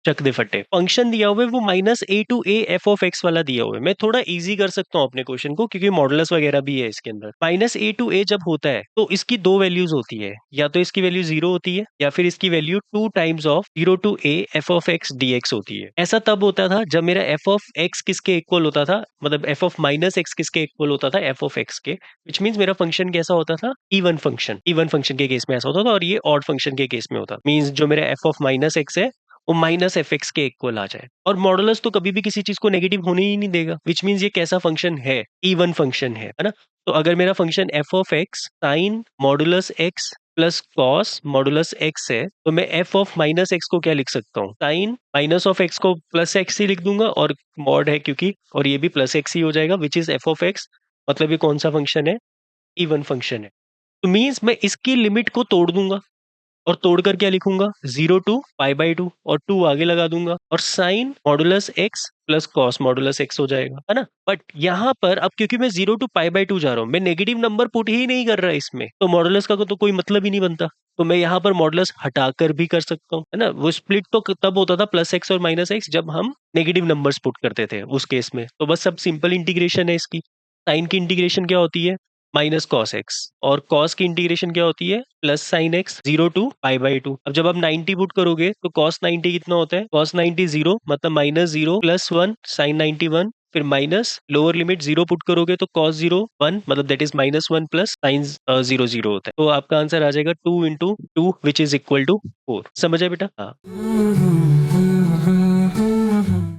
चक दे फटे। फंक्शन दिया हुआ है वो -a to a f(x) वाला दिया हुआ है। मैं थोड़ा इजी कर सकता हूँ अपने क्वेश्चन को क्योंकि मॉडुलस वगैरह भी है इसके अंदर। -a to a जब होता है तो इसकी दो वैल्यूज होती है, या तो इसकी वैल्यू 0 होती है या फिर इसकी value 2 times of 0 to a f(x) dx होती है। ऐसा तब होता था जब मेरा f(x) किसके इक्वल होता था, मतलब f(-x) किसके इक्वल होता था, f(x) के, विच मीन्स मेरा फंक्शन कैसा होता था, इवन फंक्शन के केस में ऐसा होता था, और ये ऑड फंक्शन के केस में होता, मीन्स जो मेरा f(-x) है वो -fx के इक्वल आ जाए। और मॉडुलस तो कभी भी किसी चीज को नेगेटिव होने ही नहीं देगा, विच मीन्स ये कैसा फंक्शन है, इवन फंक्शन है ना। तो अगर मेरा function f(x) sine modulus x plus cos modulus x है, तो मैं f(-x) को क्या लिख सकता हूँ, साइन -(x) को +x ही लिख दूंगा, और मॉड है क्योंकि, और ये भी +x ही हो जाएगा, विच इज f(x), मतलब ये कौन सा फंक्शन है, इवन फंक्शन है। तो मीन्स मैं इसकी लिमिट को तोड़ दूंगा, और तोड़कर क्या लिखूंगा, 0 to π/2, और 2 आगे लगा दूंगा, और sine modulus x plus cos modulus x हो जाएगा, है ना। बट यहाँ पर अब क्योंकि मैं 0 to π/2 जा रहा हूँ, मैं नेगेटिव नंबर पुट ही नहीं कर रहा इसमें, तो मॉडुलस का तो कोई मतलब ही नहीं बनता। तो मैं यहाँ पर मॉडुलस हटाकर भी कर सकता हूँ, है ना। वो स्प्लिट तो तब होता था +x और -x जब हम नेगेटिव नंबर्स पुट करते थे उस केस में। तो बस सब सिंपल इंटीग्रेशन है इसकी। साइन की इंटीग्रेशन क्या होती है, -cos x, और cos की इंटीग्रेशन क्या होती है, +sin x, 0 to π/2। अब जब आप 90 पुट करोगे तो cos 90 कितना होता है, cos 90 0, मतलब -0 + 1 sin 91, फिर माइनस लोअर लिमिट 0 पुट करोगे तो cos 0 1, मतलब दैट इज -1 प्लस sin 0 0 होता है। तो आपका आंसर आ जाएगा 2 × 2 विच इज इक्वल टू 4। समझ आया बेटा? हाँ।